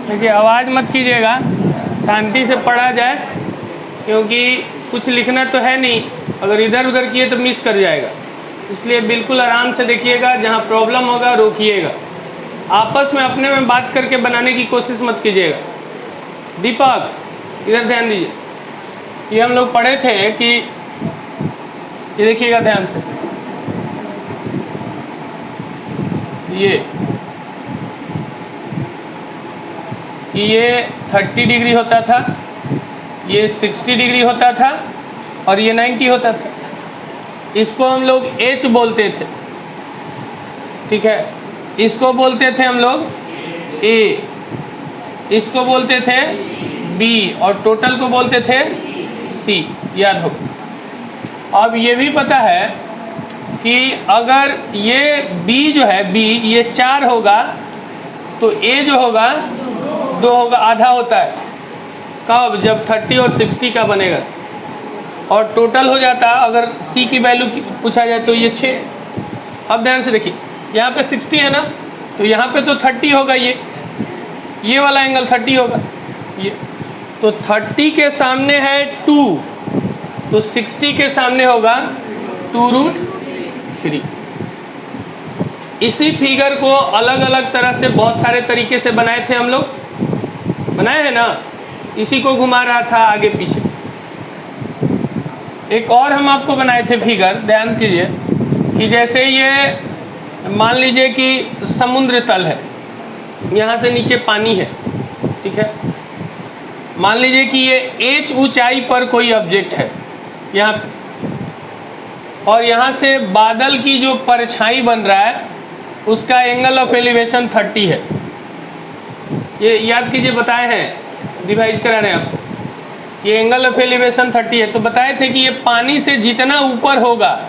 देखिए आवाज़ मत कीजिएगा, शांति से पढ़ा जाए, क्योंकि कुछ लिखना तो है नहीं, अगर इधर उधर किए तो मिस कर जाएगा। इसलिए बिल्कुल आराम से देखिएगा, जहाँ प्रॉब्लम होगा रोकिएगा। आपस में अपने में बात करके बनाने की कोशिश मत कीजिएगा। दीपक इधर ध्यान दीजिए। ये हम लोग पढ़े थे कि ये देखिएगा ध्यान से, ये 30 डिग्री होता था, ये 60 डिग्री होता था और ये 90 होता था। इसको हम लोग H बोलते थे, ठीक है। इसको बोलते थे हम लोग A, इसको बोलते थे B और टोटल को बोलते थे C, याद हो। अब ये भी पता है कि अगर ये B जो है B ये 4 होगा तो A जो होगा 2 होगा, आधा होता है। कब? जब 30 और 60 का बनेगा। और टोटल हो जाता अगर C की वैल्यू पूछा जाए तो ये 6। अब ध्यान से देखिए, यहाँ पे 60 है ना, तो यहाँ पे तो 30 होगा, ये वाला एंगल 30 होगा ये, तो 30 के सामने है 2, तो 60 के सामने होगा 2√3। इसी फिगर को अलग अलग तरह से बहुत सारे तरीके से बनाए थे हम लोग, बनाए हैं ना। इसी को घुमा रहा था आगे पीछे। एक और हम आपको बनाए थे फिगर, ध्यान कीजिए कि जैसे ये मान लीजिए कि समुद्र तल है, यहाँ से नीचे पानी है, ठीक है। मान लीजिए कि ये H ऊंचाई पर कोई ऑब्जेक्ट है यहाँ पे, और यहाँ से बादल की जो परछाई बन रहा है उसका एंगल ऑफ एलिवेशन 30 है। ये याद कीजिए, बताए हैं, रिवाइज करा रहे हैं आपको। ये एंगल ऑफ एलिवेशन 30 है, तो बताए थे कि ये पानी से जितना ऊपर होगा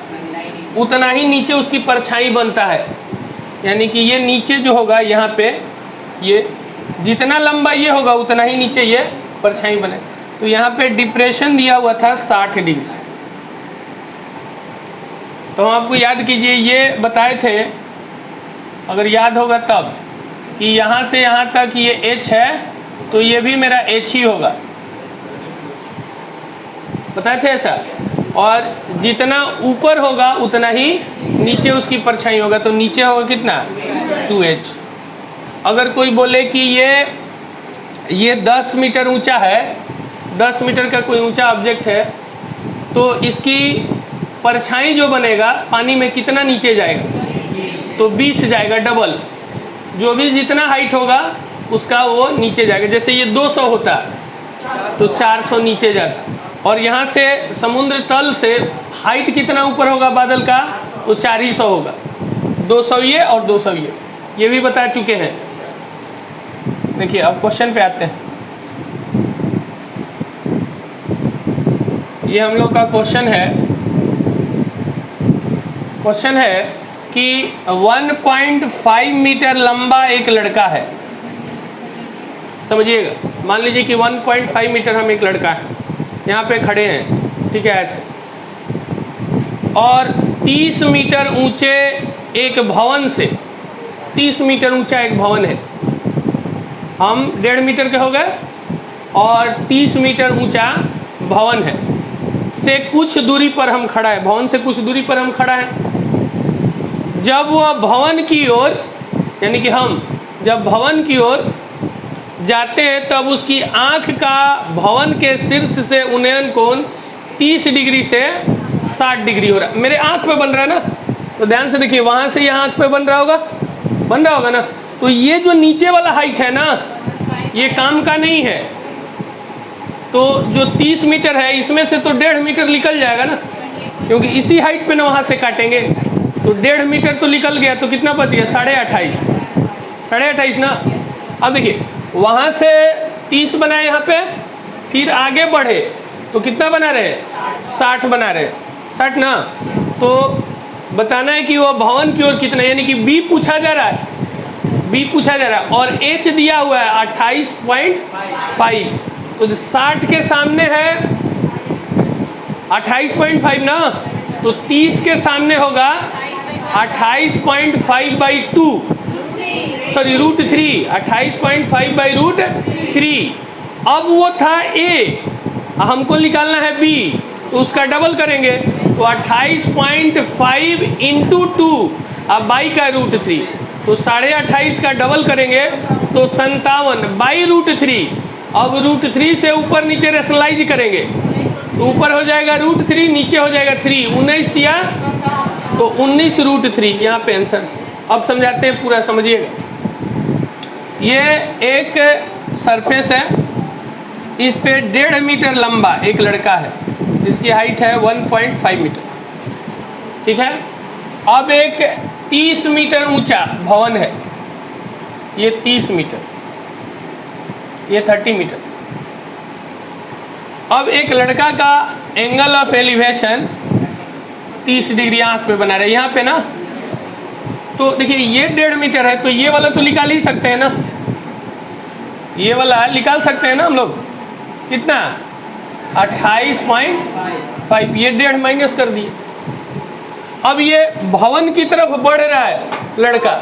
उतना ही नीचे उसकी परछाई बनता है। यानी कि ये नीचे जो होगा यहाँ पे, ये जितना लंबा ये होगा उतना ही नीचे ये परछाई बने। तो यहाँ पे डिप्रेशन दिया हुआ था 60 डिग्री। तो हम आपको याद कीजिए, ये बताए थे, अगर याद होगा तब, कि यहाँ से यहाँ तक ये H है, तो ये भी मेरा H ही होगा, बताए थे ऐसा। और जितना ऊपर होगा उतना ही नीचे उसकी परछाई होगा, तो नीचे होगा कितना? 2H। अगर कोई बोले कि ये 10 मीटर ऊंचा है, 10 मीटर का कोई ऊंचा ऑब्जेक्ट है, तो इसकी परछाई जो बनेगा पानी में कितना नीचे जाएगा? तो 20 जाएगा, डबल। जो भी जितना हाइट होगा उसका वो नीचे जाएगा। जैसे ये 200 होता तो 400 नीचे जाता। और यहाँ से समुद्र तल से हाइट कितना ऊपर होगा बादल का? तो 400 होगा। 200 ये और 200 ये भी बता चुके हैं। देखिए अब क्वेश्चन पे आते हैं। ये हम लोग का क्वेश्चन है कि 1.5 मीटर लंबा एक लड़का है। समझिएगा, मान लीजिए कि 1.5 मीटर हम एक लड़का है, यहाँ पे खड़े हैं, ठीक है, ऐसे। और 30 मीटर ऊंचे एक भवन से, 30 मीटर ऊंचा एक भवन है, हम 1.5 मीटर के हो गए, और 30 मीटर ऊंचा भवन है, से कुछ दूरी पर हम खड़ा है, भवन से कुछ दूरी पर हम खड़ा है। जब वह भवन की ओर, यानी कि हम जब भवन की ओर जाते हैं, तब उसकी आँख का भवन के शीर्ष से उन्नयन कोण 30 डिग्री से 60 डिग्री हो रहा है। मेरे आँख पे बन रहा है ना, तो ध्यान से देखिए, वहाँ से यहाँ आँख पे बन रहा होगा ना। तो ये जो नीचे वाला हाइट है ना, ये काम का नहीं है। तो जो 30 मीटर है, इसमें से तो 1.5 मीटर निकल जाएगा ना, क्योंकि इसी हाइट पे ना वहाँ से काटेंगे। तो 1.5 मीटर तो निकल गया, तो कितना बच गया? 28.5 ना। अब देखिए, वहाँ से 30 बनाए यहाँ पे, फिर आगे बढ़े तो कितना बना रहे? 60 बना रहे, 60 ना। तो बताना है कि वो भवन की ओर कितना, यानी कि B पूछा जा रहा है, और H दिया हुआ है 28.5। तो 60 के सामने है 28.5 ना, तो 30 के सामने होगा 28.5/2, सॉरी √3, 28.5 बाई √3। अब वो था A, हमको निकालना है B, तो उसका डबल करेंगे तो 28.5 इंटू 2, अब बाई का √3, तो 28.5 का डबल करेंगे तो 57 बाई √3। अब √3 से ऊपर नीचे रेशनलाइज करेंगे तो ऊपर हो जाएगा √3, नीचे हो जाएगा 3, 19 दिया तो 19 √3 यहाँ पे आंसर। अब समझाते हैं, पूरा समझिएगा। ये एक सरफेस है, इस पे 1.5 मीटर लंबा एक लड़का है, इसकी हाइट है 1.5 मीटर, ठीक है। अब एक 30 मीटर ऊंचा भवन है, ये 30 मीटर, ये 30 मीटर। अब एक लड़का का एंगल ऑफ एलिवेशन 30 डिग्री आंख पे बना रहे हैं यहाँ पे ना, तो देखिए ये 1.5 मीटर है, तो ये वाला तो निकाल ही सकते हैं ना, ये वाला निकाल सकते हैं ना हम लोग, कितना 28.5, ये 1.5 माइनस कर दिए। अब ये भवन की तरफ बढ़ रहा है लड़का,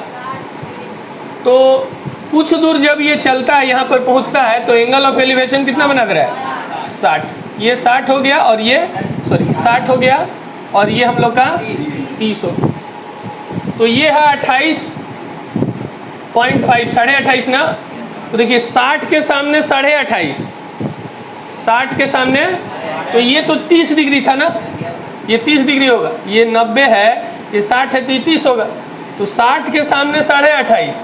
तो कुछ दूर जब ये चलता है यहाँ पर पहुँचता है तो एंगल ऑफ एलिवेशन कितना बना दे रहा है 60, ये 60 हो गया और ये 60 हो गया और ये हम लोग का 30 हो गया, तो ये है 28.5, 28.5 ना। तो देखिए 60 के सामने 28.5, 60 के सामने, तो ये तो 30 डिग्री था ना, ये 30 डिग्री होगा, ये 90 है, ये 60 है तो ये 30 होगा, तो 60 के सामने 28.5,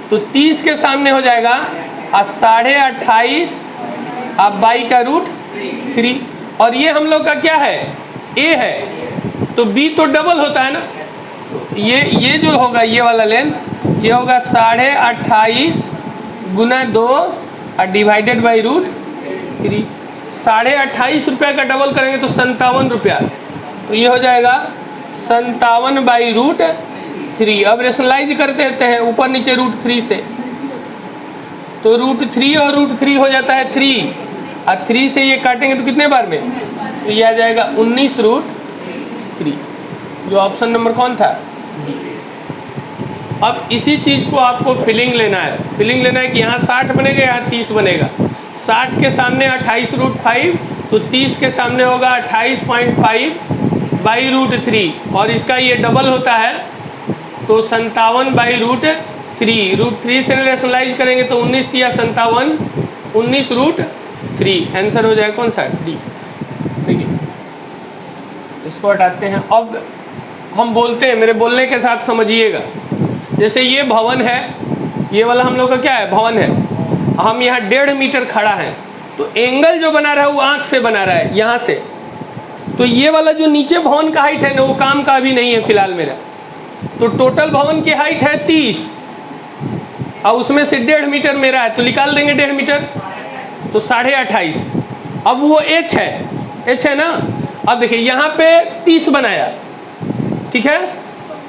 तो 30 के सामने हो जाएगा 28.5 अब बाई का √3, और ये हम लोग का क्या है A है, तो B तो डबल होता है ना, तो ये जो होगा ये वाला लेंथ, ये होगा 28.5 गुना 2 और डिवाइडेड बाई √3। 28.5 रुपये का डबल करेंगे तो 57 रुपया, तो ये हो जाएगा 57 बाई √3। अब रेशनलाइज करते रहते हैं ऊपर नीचे √3 से, तो √3 और √3 हो जाता है 3, और 3 से ये काटेंगे तो कितने बार में, तो ये आ जाएगा 19 √3, जो ऑप्शन नंबर कौन था D। अब इसी चीज़ को आपको फिलिंग लेना है, फिलिंग लेना है कि यहाँ 60 बनेगा, यहाँ 30 बनेगा, 60 के सामने 28 √5, तो 30 के सामने होगा 28.5 बाई √3, और इसका ये डबल होता है तो 57 बाई √3, √3 से रेशनलाइज करेंगे तो 19 दिया 57, 19 √3, आंसर हो जाएगा कौन सा D। देखिए इसको हटाते हैं। अब हम बोलते हैं, मेरे बोलने के साथ समझिएगा, जैसे ये भवन है, ये वाला हम लोग का क्या है भवन है, हम यहाँ 1.5 मीटर खड़ा है, तो एंगल जो बना रहा है वो आंख से बना रहा है यहाँ से, तो ये वाला जो नीचे भवन का हाइट है ना वो काम का अभी नहीं है फिलहाल मेरा, तो टोटल भवन की हाइट है 30 और उसमें से 1.5 मीटर मेरा है, तो निकाल देंगे 1.5 मीटर, तो 28.5। अब वो H है ना। अब देखिए यहाँ पे 30 बनाया, ठीक है,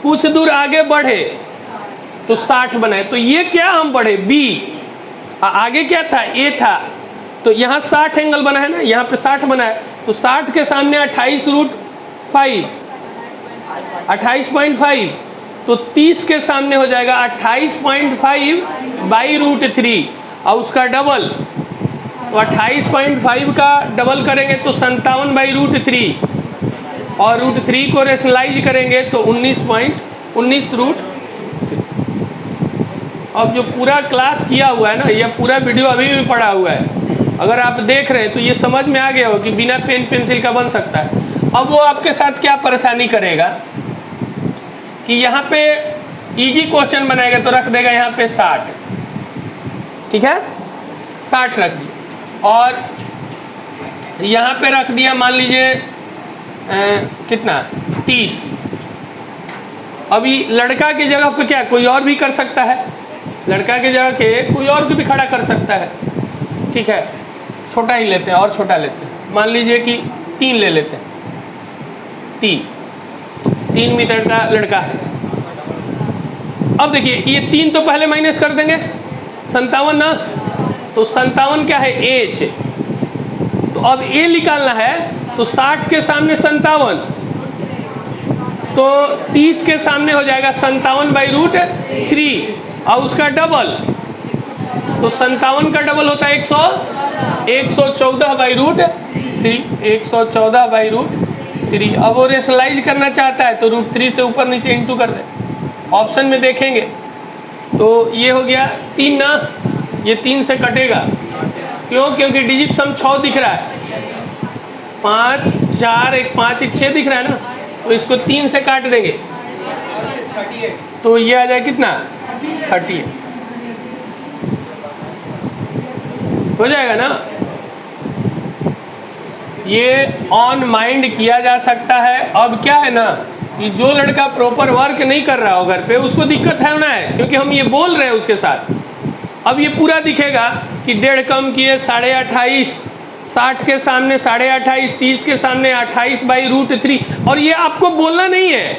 कुछ दूर आगे बढ़े तो 60 बनाए, तो ये क्या हम बढ़े B, आगे क्या था A था, तो यहाँ 60 एंगल बना है ना, यहाँ पे 60 बना है, तो 60 के सामने 28 √5, 28.5, तो 30 के सामने हो जाएगा 28.5 बाई √3 और उसका डबल, तो 28.5 का डबल करेंगे तो 57 बाई √3, और √3 को रेशनलाइज करेंगे तो 19 √3। अब जो पूरा क्लास किया हुआ है ना, यह पूरा वीडियो अभी भी पड़ा हुआ है, अगर आप देख रहे हैं तो ये समझ में आ गया हो कि बिना पेन पेंसिल का बन सकता है। अब वो आपके साथ क्या परेशानी करेगा कि यहाँ पे इजी क्वेश्चन बनाएगा तो रख देगा यहाँ पे 60, ठीक है, 60 रख दिया, और यहाँ पे रख दिया मान लीजिए कितना 30। अभी लड़का की जगह पे क्या कोई और भी कर सकता है, लड़का की जगह के कोई और भी खड़ा कर सकता है, ठीक है, छोटा ही लेते हैं और छोटा लेते हैं, मान लीजिए कि 3 ले लेते हैं, 3 मीटर का लड़का है। अब देखिए ये 3 तो पहले माइनस कर देंगे, 57 ना, तो 57 क्या है H, तो अब A निकालना है, तो 60 के सामने 57, तो 30 के सामने हो जाएगा 57 बाई √3, और उसका डबल, तो 57 का डबल होता है 114/√3, 114/√3। अब वो रेशनलाइज करना चाहता है तो √3 से ऊपर नीचे इंटू कर दे। ऑप्शन में देखेंगे तो ये हो गया 3 ना, ये 3 से कटेगा, क्यों? क्योंकि डिजिट सम 6 दिख रहा है, 5 4 1 5 1 6 दिख रहा है ना, तो इसको 3 से काट देंगे तो ये आ जाए कितना 38 हो जाएगा ना। ये ऑन माइंड किया जा सकता है। अब क्या है ना कि जो लड़का प्रॉपर वर्क नहीं कर रहा हो घर पे, उसको दिक्कत है ना, है क्योंकि हम ये बोल रहे हैं उसके साथ। अब ये पूरा दिखेगा कि 1.5 कम किए 28.5, 60 के सामने 28.5, 30 के सामने 28/√3, और ये आपको बोलना नहीं है,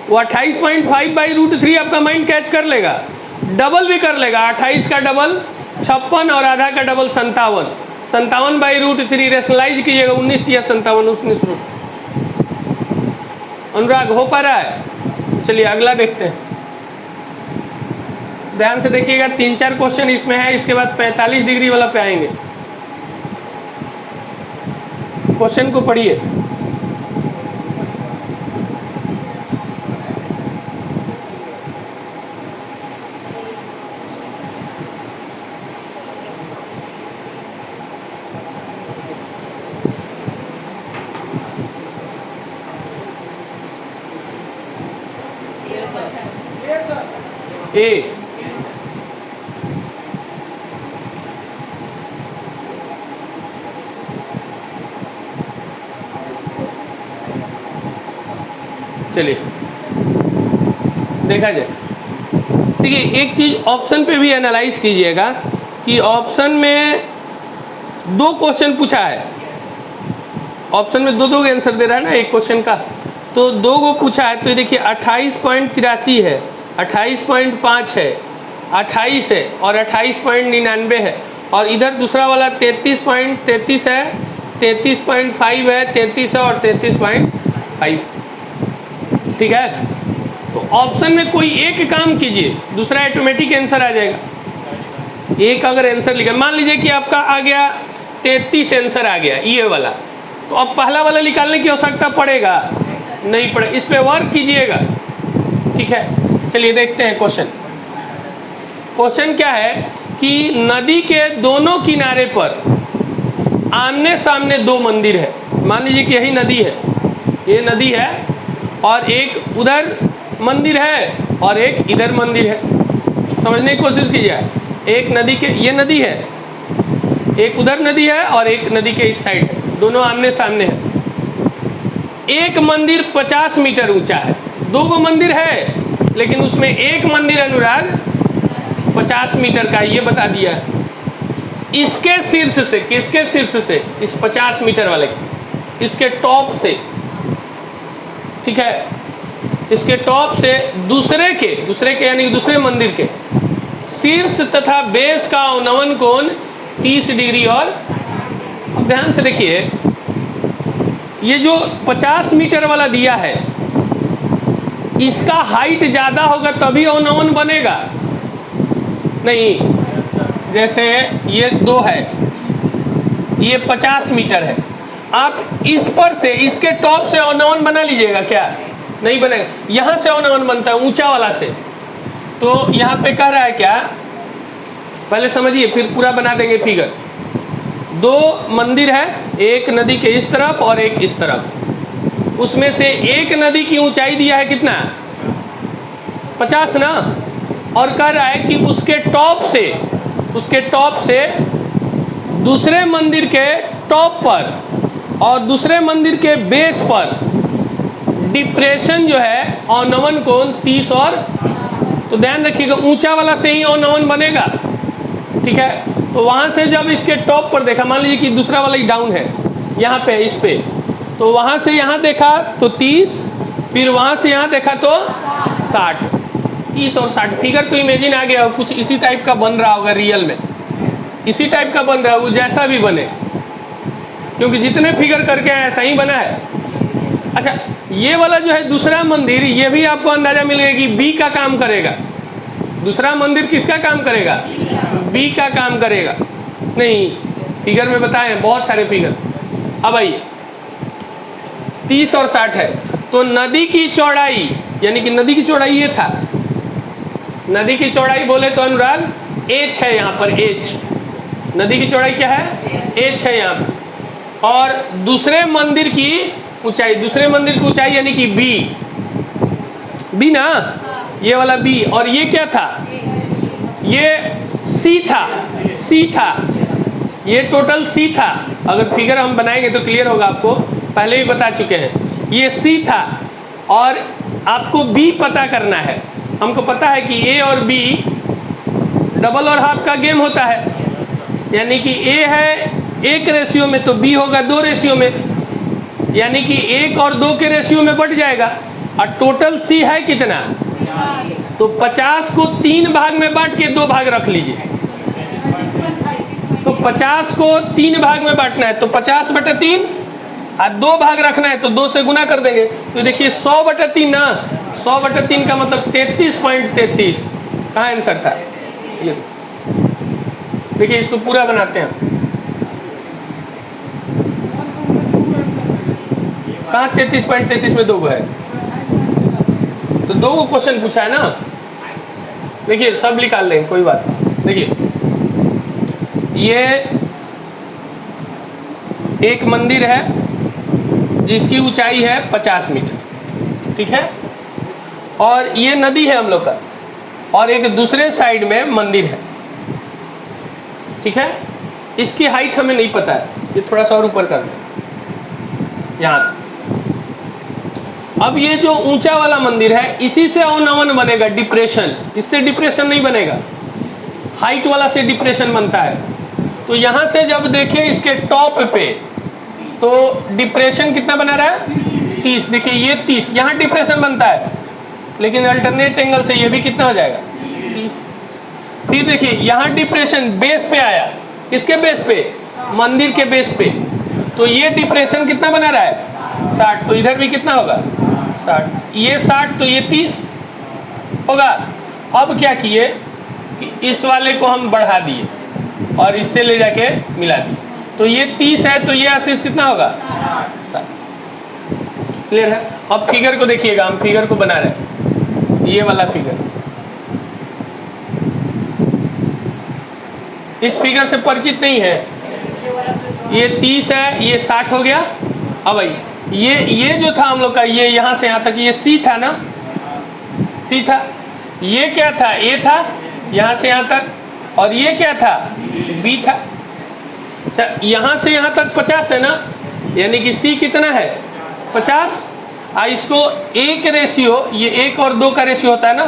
वो 28.5/√3 आपका माइंड कैच कर लेगा, डबल भी कर लेगा। 28 का डबल 56 और आधा का डबल 57, 57/√3 रेशनलाइज कीजिएगा, 19 या 57 19 रूट। अनुराग हो पा रहा है? चलिए अगला देखते हैं, ध्यान से देखिएगा, 3-4 क्वेश्चन इसमें है, इसके बाद 45 डिग्री वाला पे आएंगे। क्वेश्चन को पढ़िए। ए चलिए देखा जाए। देखिए एक चीज ऑप्शन पे भी एनालाइज कीजिएगा कि ऑप्शन में 2 क्वेश्चन पूछा है, ऑप्शन में 2 आंसर दे रहा है ना एक क्वेश्चन का, तो 2 को पूछा है। तो ये देखिए 28.83 है, 28.5 है, 28 है और 28.99 है, और इधर दूसरा वाला 33.33 है, 33.5 है, 33 है और 33.5। ठीक है, तो ऑप्शन में कोई एक काम कीजिए, दूसरा ऑटोमेटिक आंसर आ जाएगा। एक अगर आंसर लिखा, मान लीजिए कि आपका आ गया 33 आंसर आ गया ये वाला, तो अब पहला वाला निकालने की आवश्यकता पड़ेगा नहीं पड़े, इस पे वर्क कीजिएगा। ठीक है, चलिए देखते हैं क्वेश्चन। क्वेश्चन क्या है कि नदी के दोनों किनारे पर आमने सामने 2 मंदिर है। मान लीजिए कि यही नदी है, ये नदी है और एक उधर मंदिर है और एक इधर मंदिर है। समझने की कोशिश कीजिए, एक नदी के, ये नदी है, एक उधर नदी है और एक नदी के इस साइड है, दोनों आमने सामने है। एक मंदिर 50 मीटर ऊंचा है, 2 मंदिर है, लेकिन उसमें एक मंदिर अनुराग 50 मीटर का, ये बता दिया है। इसके शीर्ष से, किसके शीर्ष से? इस 50 मीटर वाले, इसके टॉप से, ठीक है, इसके टॉप से दूसरे के यानी दूसरे मंदिर के शीर्ष तथा बेस का अवनमन कोण 30 डिग्री। और अब ध्यान से देखिए, ये जो 50 मीटर वाला दिया है, इसका हाइट ज़्यादा होगा तभी अवनमन बनेगा, नहीं। जैसे ये 2 है, ये 50 मीटर है, आप इस पर से, इसके टॉप से अवनमन बना लीजिएगा क्या? नहीं बनेगा। यहाँ से अवनमन बनता है ऊंचा वाला से, तो यहाँ पे कह रहा है क्या, पहले समझिए फिर पूरा बना देंगे फिगर। 2 मंदिर है, एक नदी के इस तरफ और एक इस तरफ, उसमें से एक नदी की ऊंचाई दिया है कितना? 50 ना, और कह रहा है कि उसके टॉप से दूसरे मंदिर के टॉप पर और दूसरे मंदिर के बेस पर डिप्रेशन जो है अवनमन कोण 30 और, तो ध्यान रखिएगा ऊंचा वाला से ही अवनमन बनेगा। ठीक है, तो वहाँ से जब इसके टॉप पर देखा, मान लीजिए कि दूसरा वाला ही डाउन है, यहाँ पे इस पे, तो वहाँ से यहाँ देखा तो 30, फिर वहाँ से यहाँ देखा तो 60, 30 और 60। फिगर तो इमेजिन आ गया, कुछ इसी टाइप का बन रहा होगा, रियल में इसी टाइप का बन रहा है, वो जैसा भी बने, क्योंकि जितने फिगर करके आए ऐसा ही बना है। अच्छा, ये वाला जो है दूसरा मंदिर, ये भी आपको अंदाजा मिल गया कि बी का काम करेगा। दूसरा मंदिर किसका काम करेगा? बी का काम करेगा। नहीं, फिगर में बताए हैं बहुत सारे फिगर। अब आइए 30 और 60 है, तो नदी की चौड़ाई, यानी कि नदी की चौड़ाई ये था, नदी की चौड़ाई बोले तो अनुराग h है यहाँ पर, h नदी की चौड़ाई क्या है? h है यहाँ पर। और दूसरे मंदिर की ऊंचाई, दूसरे मंदिर की ऊंचाई यानी कि बी ना, ये वाला बी, और ये क्या था? ये सी था, सी था, ये टोटल सी था। अगर फिगर हम बनाएंगे तो क्लियर होगा आपको, पहले ही बता चुके हैं। ये सी था और आपको बी पता करना है। हमको पता है कि ए और बी डबल और हाफ का गेम होता है, यानी कि ए है 1 रेशियो में तो बी होगा 2 रेशियो में, यानी कि 1 और 2 के रेशियो में बढ़ जाएगा। और टोटल सी है कितना? तो 50 को 3 भाग में बांट के 2 भाग रख लीजिए। तो 50 को 3 भाग में बांटना है तो 50/3, और 2 भाग रखना है तो 2 से गुना कर देंगे। तो देखिए 100/3 ना, 100/3 का मतलब 33.33। कहाँ आंसर था? ये देखिए, इसको पूरा बनाते हैं। कहाँ 33.33 में 2 है? तो 2 को क्वेश्चन पूछा है ना। देखिए सब निकाल लेंगे, कोई बात नहीं। देखिए ये एक मंदिर है जिसकी ऊंचाई है 50 मीटर, ठीक है, और ये नदी है हम लोग का, और एक दूसरे साइड में मंदिर है, ठीक है। इसकी हाइट हमें नहीं पता है, ये थोड़ा सा और ऊपर कर दें यहाँ। अब ये जो ऊंचा वाला मंदिर है इसी से अवन बनेगा डिप्रेशन, इससे डिप्रेशन नहीं बनेगा, हाइट वाला से डिप्रेशन बनता है। तो यहाँ से जब देखें इसके टॉप पे तो डिप्रेशन कितना बना रहा है? 30। देखिए ये 30 यहाँ डिप्रेशन बनता है, लेकिन अल्टरनेट एंगल से ये भी कितना हो जाएगा? 30। फिर देखिए यहाँ डिप्रेशन बेस पे आया, किसके बेस पे? मंदिर के बेस पे। तो ये डिप्रेशन कितना बना रहा है? 60। तो इधर भी कितना होगा? 60। ये 60 तो ये 30 होगा। अब क्या किए कि इस वाले को हम बढ़ा दिए और इससे ले जाके मिला दिए, तो ये 30 है तो ये आशीष कितना होगा? 60। क्लियर है? अब फिगर को देखिएगा, हम फिगर को बना रहे हैं, ये वाला फिगर। इस फिगर से परिचित नहीं है, ये 30 है, ये 60 हो गया। अब भाई ये जो था हम लोग का, ये यहाँ से यहाँ तक ये सी था ना, सी था। ये क्या था? ए था यहाँ से यहाँ तक, और ये क्या था? बी था। अच्छा, यहाँ से यहाँ तक 50 है ना, यानी कि सी कितना है? 50। इसको 1 रेशियो, ये 1 और 2 का रेशियो होता है ना,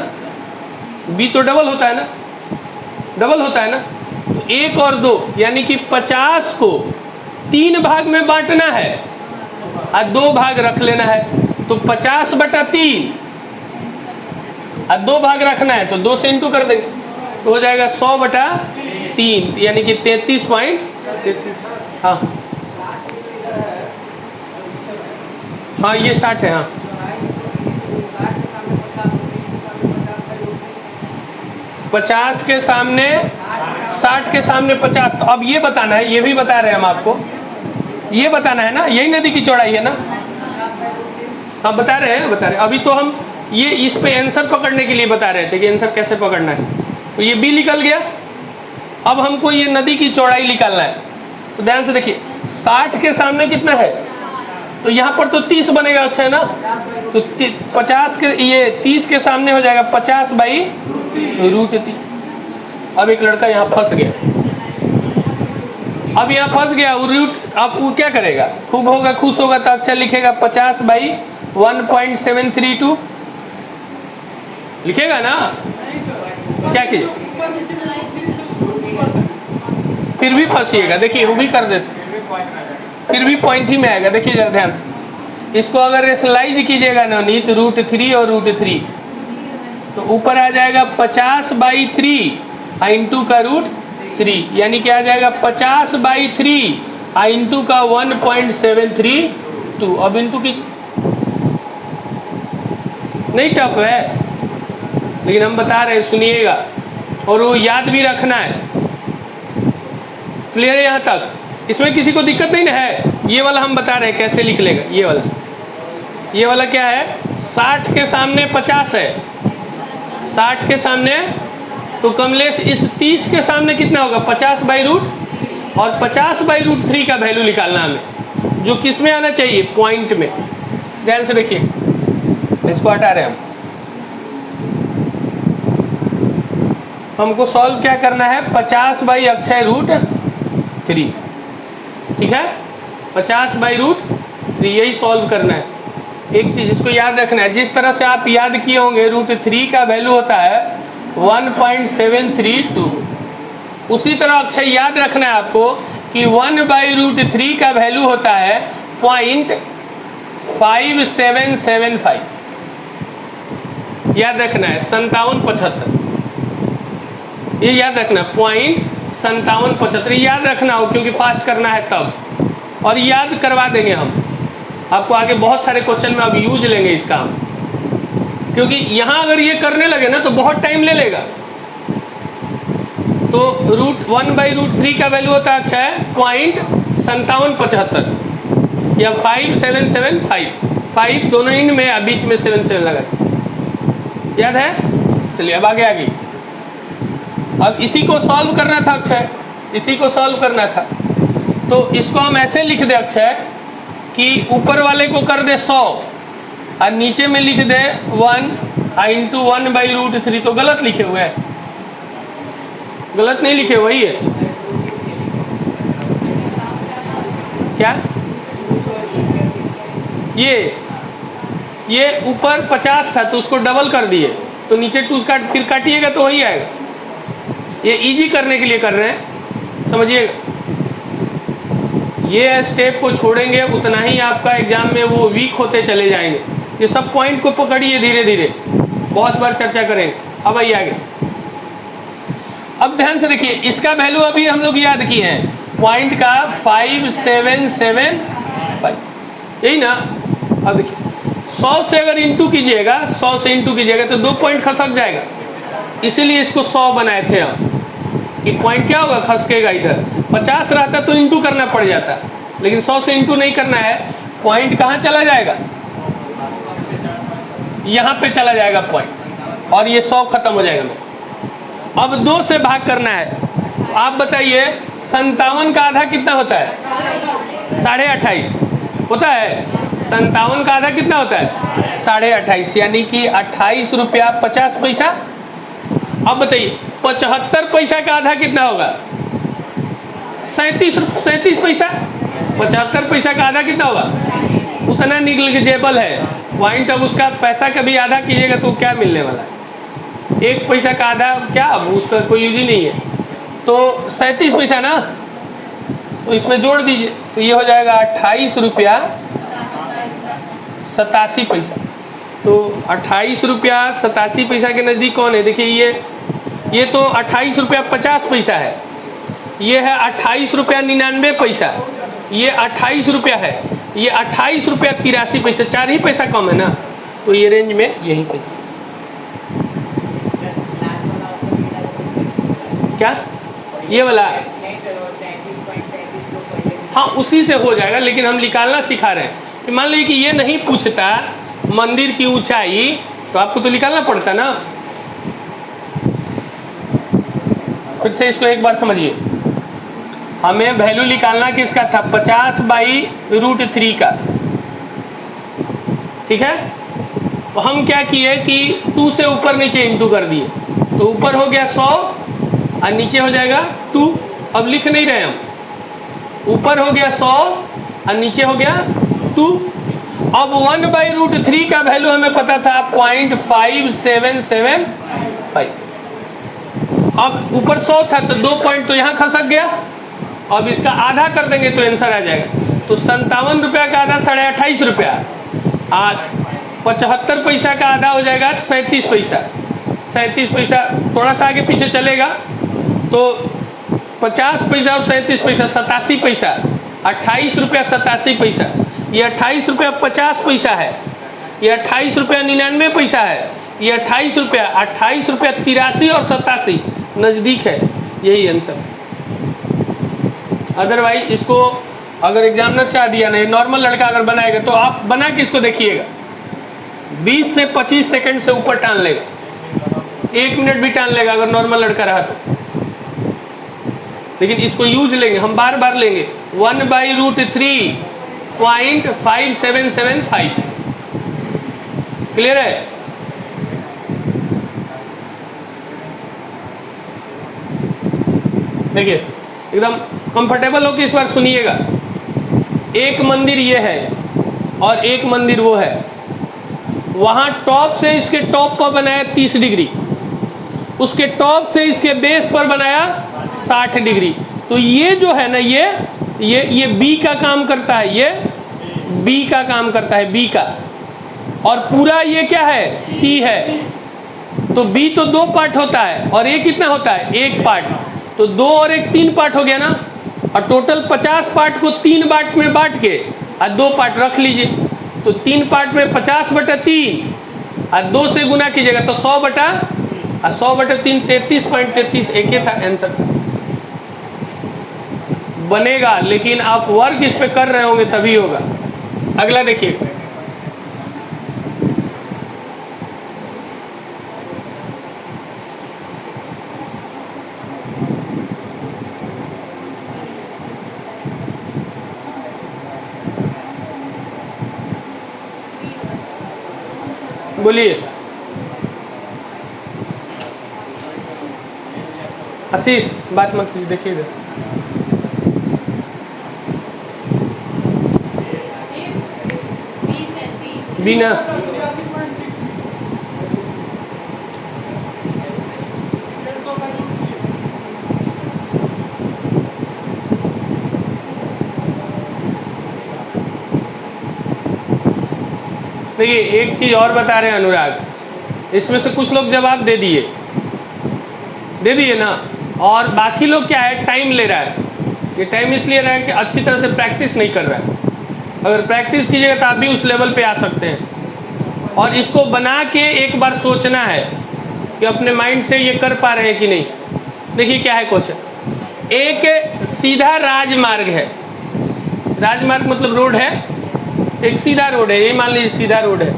बी तो डबल होता है ना, डबल होता है ना। तो 1 और 2 यानी कि 50 को 3 भाग में बांटना है और 2 भाग रख लेना है। तो 50/3 और 2 भाग रखना है तो 2 से इंटू कर देंगे तो हो जाएगा 100/3, यानी कि 33.33। हाँ हाँ ये 60 है। हाँ 50 के सामने 60 के सामने 50। तो अब ये बताना है, ये भी बता रहे हैं हम आपको, ये बताना है ना, यही नदी की चौड़ाई है ना। हाँ बता रहे हैं, बता रहे हैं। अभी तो हम ये इस पे आंसर पकड़ने के लिए बता रहे थे कि आंसर कैसे पकड़ना है। तो ये बी निकल गया। अब हमको ये नदी की चौड़ाई निकालना है, तो ध्यान से देखिए 60 के सामने कितना है? तो यहाँ पर तो 30 बनेगा, अच्छा है ना। तो 50 के, ये 30 के सामने हो जाएगा 50/√3। अब एक लड़का यहाँ फंस गया, अब यहाँ फंस गया रूट। अब वो क्या करेगा? खूब होगा, खुश होगा तो अच्छा लिखेगा 50/1.732 लिखेगा ना। क्या कीजिए, फिर भी फंसिएगा। देखिए वो भी कर देते, फिर भी पॉइंट ही में आएगा। देखिए जरा ध्यान से, इसको अगर रेशनलाइज कीजिएगा नवनीत, √3 और √3, तो ऊपर आ जाएगा 50/3 इंटू का √3, यानी क्या आ जाएगा 50/3 इंटू का 1.732। अब इंटू की नहीं टफ है, लेकिन हम बता रहे हैं, सुनिएगा, और वो याद भी रखना है। क्लियर है यहाँ तक? इसमें किसी को दिक्कत नहीं ना है? ये वाला हम बता रहे हैं कैसे लिख लेगा। ये वाला क्या है? 60 के सामने 50 है, 60 के सामने, तो कमलेश इस 30 के सामने कितना होगा? 50/√, और 50/√3 का वैल्यू निकालना हमें, जो किस में आना चाहिए? पॉइंट में। ध्यान से देखिए, इसको हटा रहे हैं हमको सॉल्व क्या करना है? 50/√3, ठीक है, 50/√3 यही सॉल्व करना है। एक चीज़ इसको याद रखना है, जिस तरह से आप याद किए होंगे √3 का वैल्यू होता है 1.732, उसी तरह अक्षय याद रखना है आपको कि 1/√3 का वैल्यू होता है 0.5775। याद रखना है 5775, ये याद रखना 0.5775 याद रखना हो, क्योंकि फास्ट करना है तब, और याद करवा देंगे हम आपको आगे बहुत सारे क्वेश्चन में अब यूज लेंगे इसका हम, क्योंकि यहाँ अगर ये करने लगे ना तो बहुत टाइम ले लेगा। तो 1/√3 का वैल्यू होता है, अच्छा है, 0.5775 या 5775, 5 दोनों इन में, बीच में 77 लगा, याद है? चलिए अब आगे। अब इसी को सॉल्व करना था अक्षय, इसी को सॉल्व करना था, तो इसको हम ऐसे लिख दे अक्षय कि ऊपर वाले को कर दे 100 और नीचे में लिख दे 1 × 1/√3। तो गलत लिखे हुए हैं, गलत नहीं लिखे, वही है क्या? ये ऊपर 50 था तो उसको डबल कर दिए, तो नीचे 2 फिर काटिएगा तो वही आएगा। ये इजी करने के लिए कर रहे हैं, समझिएगा। ये स्टेप को छोड़ेंगे उतना ही आपका एग्जाम में वो वीक होते चले जाएंगे। ये सब पॉइंट को पकड़िए धीरे धीरे, बहुत बार चर्चा करेंगे। अब आइए आगे। अब ध्यान से देखिए, इसका वैल्यू अभी हम लोग याद किए हैं, पॉइंट का 5775, यही ना। अब देखिए 100 से अगर इंटू कीजिएगा, 100 से इंटू कीजिएगा तो 2 पॉइंट खसक जाएगा, इसीलिए इसको 100 बनाए थे हम, कि पॉइंट क्या होगा, खसकेगा इधर। 50 रहता तो इंटू करना पड़ जाता, लेकिन 100 से इंटू नहीं करना है। पॉइंट कहाँ चला जाएगा? यहाँ पे चला जाएगा पॉइंट, और ये 100 खत्म हो जाएगा। अब 2 से भाग करना है। आप बताइए 57 का आधा कितना होता है? 28.5 होता है। 57 का आधा कितना होता है? 28.5, यानी कि 28 रुपया 50 पैसा। अब बताइए 75 पैसा का आधा कितना होगा? 37 पैसा। 75 पैसा का आधा कितना होगा? उतना निगलिजिबल है पॉइंट। अब उसका पैसा कभी आधा कीजिएगा तो क्या मिलने वाला है? 1 पैसा का आधा, क्या अब उसका कोई यूज ही नहीं है। तो 37 पैसा ना, तो इसमें जोड़ दीजिए तो ये हो जाएगा 28 रुपया 87 पैसा। तो 28 रुपया 87 पैसा के नज़दीक कौन है? देखिए ये तो 28 रुपया 50 पैसा है, ये है 28 रुपया 99 पैसा, ये 28 रुपया है, ये 28 रुपया 83 पैसा, 4 ही पैसा कम है ना। तो ये रेंज में यहीं पे क्या ये वाला, हाँ उसी से हो जाएगा, लेकिन हम निकालना सिखा रहे हैं कि मान लीजिए कि ये नहीं पूछता मंदिर की ऊंचाई, तो आपको तो निकालना पड़ता ना। फिर से इसको एक बार समझिए, हमें वैल्यू निकालना किसका था? 50/√3 का, ठीक है। तो हम क्या किए कि 2 से ऊपर नीचे इंटू कर दिए, तो ऊपर हो गया 100 और नीचे हो जाएगा 2। अब लिख नहीं रहे हम, ऊपर हो गया 100 और नीचे हो गया 2। अब 1/√3 का वैल्यू हमें पता था 0.5775। अब ऊपर 100 था तो 2 पॉइंट तो यहाँ खसक गया। अब इसका आधा कर देंगे तो आंसर आ जाएगा। तो 57 रुपया का आधा 28.5 रुपया, और 75 पैसा का आधा हो जाएगा 37 पैसा। 37 पैसा थोड़ा सा आगे पीछे चलेगा तो 50 पैसा और 37 पैसा 87 पैसा, 28 रुपया 87 पैसा, ये 28 रुपया 50 पैसा है, ये 28 रुपया 99 पैसा है, ये 28 रुपया, 28 रुपया 83 और 87 नज़दीक है, यही आंसर। अदरवाइज इसको अगर एग्जामिनर चाह दिया नहीं, नॉर्मल लड़का अगर बनाएगा तो आप बना के इसको देखिएगा, 20 से 25 सेकंड से ऊपर टान लेगा, 1 मिनट भी टान लेगा अगर नॉर्मल लड़का रहा तो। लेकिन इसको यूज लेंगे, हम बार बार लेंगे 1/√3.5775। क्लियर है? देखिए एकदम कंफर्टेबल होकर इस बार सुनिएगा। एक मंदिर ये है और एक मंदिर वो है, वहां टॉप से इसके टॉप पर बनाया 30 डिग्री, उसके टॉप से इसके बेस पर बनाया 60 डिग्री। तो ये जो है ना, ये बी का काम करता है, ये बी का काम करता है, बी का। और पूरा ये क्या है? सी है। तो बी तो 2 पार्ट होता है और ये कितना होता है? 1 पार्ट। तो 2 और 1 3 पार्ट हो गया ना। और टोटल 50 पार्ट को 3 पार्ट में बांट के और 2 पार्ट रख लीजिए। तो 3 पार्ट में 50/3 और 2 से गुना कीजिएगा तो 100/3 33.33। एक ही था आंसर बनेगा, लेकिन आप वर्क इस पे कर रहे होंगे तभी होगा। अगला देखिए, बोलिए आशीष, बात मत कीजिए, देखिए इधर। बीना देखिए, एक चीज और बता रहे हैं अनुराग, इसमें से कुछ लोग जवाब दे दिए ना, और बाकी लोग क्या है, टाइम ले रहा है। ये टाइम इसलिए रहा है कि अच्छी तरह से प्रैक्टिस नहीं कर रहा है। अगर प्रैक्टिस कीजिएगा तो आप भी उस लेवल पे आ सकते हैं। और इसको बना के एक बार सोचना है कि अपने माइंड से ये कर पा रहे हैं कि नहीं। देखिए क्या है क्वेश्चन, एक सीधा राजमार्ग है, राजमार्ग मतलब रोड है, एक सीधा रोड है, ये मान लीजिए सीधा रोड है।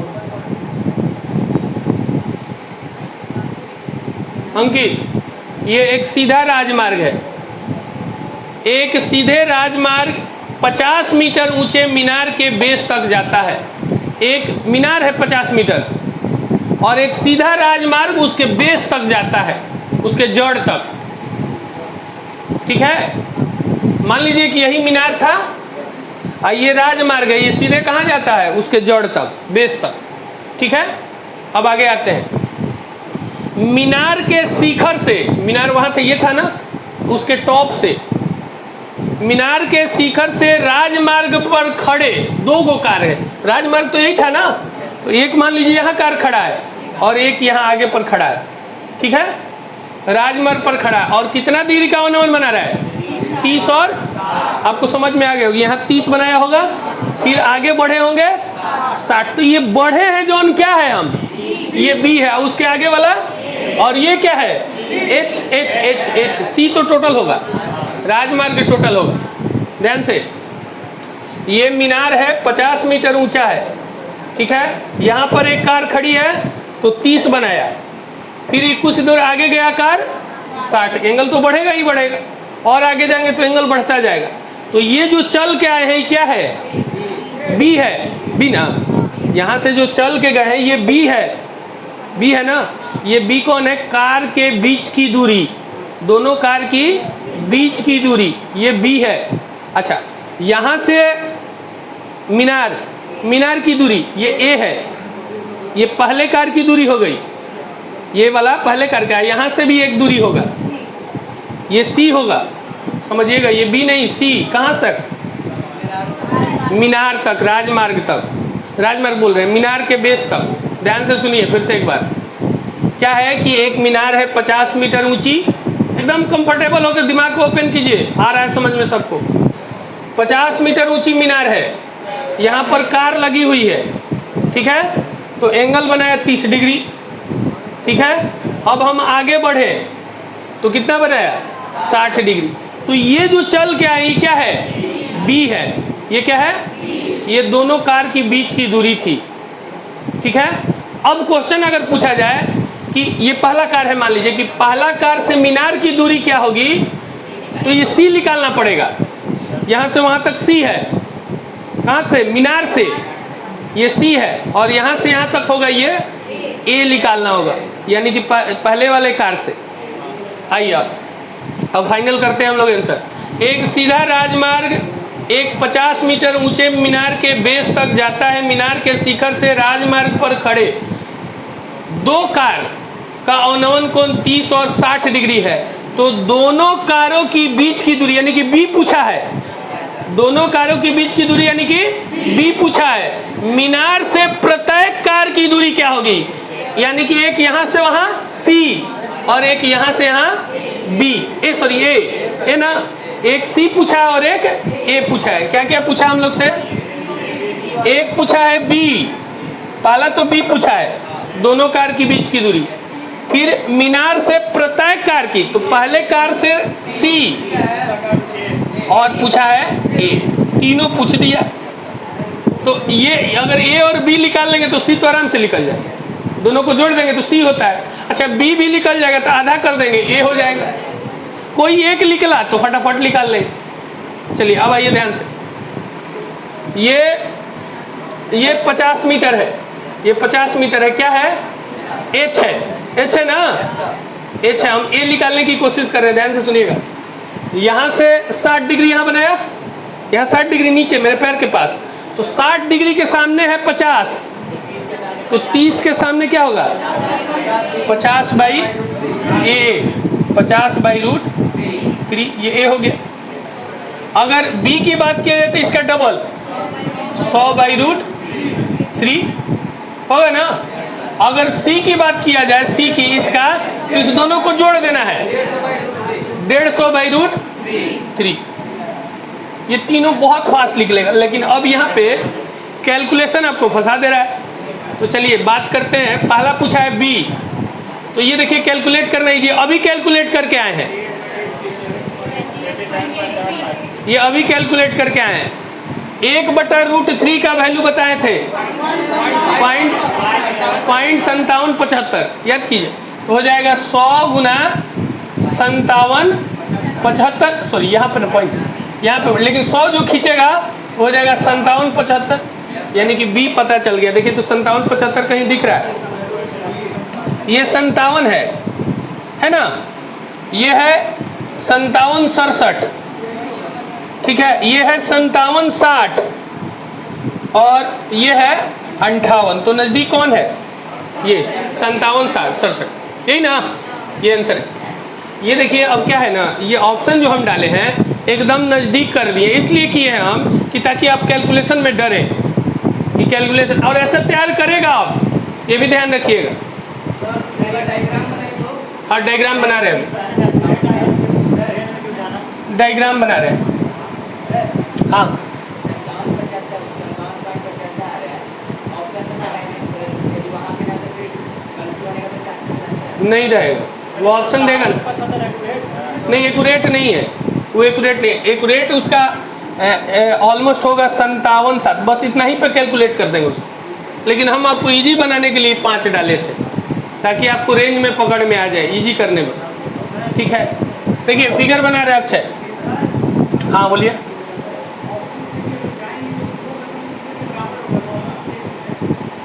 अंकित, ये एक सीधा राजमार्ग है। एक सीधे राजमार्ग 50 मीटर ऊंचे मीनार के बेस तक जाता है। एक मीनार है 50 मीटर और एक सीधा राजमार्ग उसके बेस तक जाता है, उसके जड़ तक। ठीक है, मान लीजिए कि यही मीनार था और ये राजमार्ग है, ये सीधे कहाँ जाता है? उसके जड़ तक, बेस तक। ठीक है, अब आगे आते हैं। मीनार के शिखर से, मीनार वहां था, ये था ना, उसके टॉप से, मीनार के शिखर से राजमार्ग पर खड़े 2 गो कार है। राजमार्ग तो यही था ना, तो एक मान लीजिए यहाँ कार खड़ा है और एक यहाँ आगे पर खड़ा है। ठीक है, राजमार्ग पर खड़ा है और कितना डिग्री का कोण बना रहा है? 30। और आपको समझ में आ गया होगा, यहाँ 30 बनाया होगा, फिर आगे बढ़े होंगे 60। तो ये बढ़े हैं जोन क्या है? हम ये बी है, उसके आगे वाला, और ये क्या है? H H H H. C तो टोटल होगा, राजमार्ग टोटल होगा। ध्यान से, ये मीनार है 50 मीटर ऊंचा है। ठीक है, यहाँ पर एक कार खड़ी है तो 30 बनाया, फिर कुछ दूर आगे गया कार 60। एंगल तो बढ़ेगा ही बढ़ेगा, और आगे जाएंगे तो एंगल बढ़ता जाएगा। तो ये जो चल के आए हैं क्या है? बी है, बी ना। यहाँ से जो चल के गए हैं ये बी है, बी है ना। ये बी कौन है? कार के बीच की दूरी, दोनों कार की बीच की दूरी, ये बी है। अच्छा, यहाँ से मीनार, मीनार की दूरी ये ए है, ये पहले कार की दूरी हो गई, ये वाला पहले कार का है। यहाँ से भी एक दूरी होगा, ये सी होगा, समझिएगा। ये बी नहीं, सी। कहाँ तक? मीनार तक, राजमार्ग तक। राजमार्ग बोल रहे हैं, मीनार के बेस तक। ध्यान से सुनिए फिर से एक बार। क्या है कि एक मीनार है 50 मीटर ऊंची, एकदम कंफर्टेबल होकर दिमाग को ओपन कीजिए, आ रहा है समझ में सबको। 50 मीटर ऊंची मीनार है, यहाँ पर कार लगी हुई है। ठीक है, तो एंगल बनाया 30 डिग्री। ठीक है। अब हम आगे बढ़े तो कितना बनाया 60 डिग्री। तो ये जो चल क्या है, ये क्या है, बी है। ये क्या है, ये दोनों कार की बीच की दूरी थी, ठीक है। अब क्वेश्चन अगर पूछा जाए कि ये पहला कार है, मान लीजिए कि पहला कार से मीनार की दूरी क्या होगी, तो ये सी निकालना पड़ेगा। यहाँ से वहाँ तक सी है, कहाँ से, मीनार से, ये सी है, और यहाँ से यहाँ तक होगा ये ए निकालना होगा, यानी कि पहले वाले कार से। आइए अब फाइनल करते हैं हम लोग आंसर। एक सीधा राजमार्ग एक 50 मीटर ऊंचे मीनार के बेस तक जाता है। मीनार के शिखर से राजमार्ग पर खड़े दो कार का अवनमन कोण 30 और 60 डिग्री है। तो दोनों कारों की बीच की दूरी, यानी कि बी पूछा है, दोनों कारों की बीच की दूरी यानी कि बी पूछा है। मीनार से प्रत्येक कार की दूरी क्या होगी, यानी कि एक यहां से वहां सी और एक यहां से यहां बी, ए ना, एक सी पूछा है और एक ए पूछा है। क्या क्या पूछा हम लोग से, एक पूछा है बी, पहला तो बी पूछा है, दोनों कार की बीच की दूरी, फिर मीनार से प्रत्येक कार की, तो पहले कार से सी और पूछा है ए, तीनों पूछ दिया। तो ये अगर ए और बी निकाल लेंगे तो सी तो आराम से निकल जाएगा, दोनों को जोड़ देंगे तो सी होता है। अच्छा बी भी निकल जाएगा तो आधा कर देंगे ए हो जाएगा। कोई एक निकला तो फटाफट निकाल लेंगे। चलिए अब आइए ध्यान से, ये 50 मीटर है, ये 50 मीटर है, क्या है, एच है, एच है ना, एच है। हम ए निकालने की कोशिश कर रहे हैं, ध्यान से सुनिएगा। यहाँ से 60 डिग्री यहाँ बनाया, यहाँ 60 डिग्री नीचे मेरे पैर के पास, तो 60 डिग्री के सामने है 50, तो 30 के सामने क्या होगा 50 बाई ए, 50 बाई रूट 3, ये ए हो गया। अगर बी की बात किया जाए तो इसका डबल 100 बाई रूट 3 होगा ना। अगर सी की बात किया जाए, सी की इसका, तो इस दोनों को जोड़ देना है 150 बाई रूट 3। ये तीनों बहुत फास्ट निकलेगा, लेकिन अब यहाँ पे कैलकुलेशन आपको फंसा दे रहा है। तो चलिए बात करते हैं, पहला पूछा है बी, तो ये देखिए कैलकुलेट करना है, ये अभी कैलकुलेट करके आए हैं, ये अभी कैलकुलेट करके आए हैं। 1/√3 का वैल्यू बताए थे 0.5775, याद कीजिए, तो हो जाएगा 100 गुना 57 75, सॉरी यहाँ पर पॉइंट, यहाँ पे, लेकिन 100 जो खींचेगा तो हो जाएगा 57 75, यानी कि बी पता चल गया। देखिए तो 57 75 कहीं दिख रहा है, ये 57 है ना, ये है 57 67, ठीक है, ये है 57 60 और ये है 58, तो नजदीक कौन है, ये 57 60 67, यही ना, ये आंसर है। ये देखिए अब क्या है ना, ये ऑप्शन जो हम डाले हैं एकदम नज़दीक कर दिए, इसलिए किए हैं हम कि ताकि आप कैलकुलेशन में डरें कि कैलकुलेशन, और ऐसा तैयार करेगा आप, ये भी ध्यान रखिएगा। हाँ डायग्राम बना रहे हैं, डायग्राम बना रहे हैं, हाँ नहीं रहेगा, वो ऑप्शन देगा नहीं, एक्यूरेट नहीं है वो, एक्यूरेट नहीं है, एक्यूरेट उसका ऑलमोस्ट होगा 57 60, बस इतना ही पे कैलकुलेट कर देंगे उसको। लेकिन हम आपको इजी बनाने के लिए 5 डाले थे ताकि आपको रेंज में पकड़ में आ जाए इजी करने में, ठीक है। देखिए फिगर बना रहे अक्षय, हाँ बोलिए।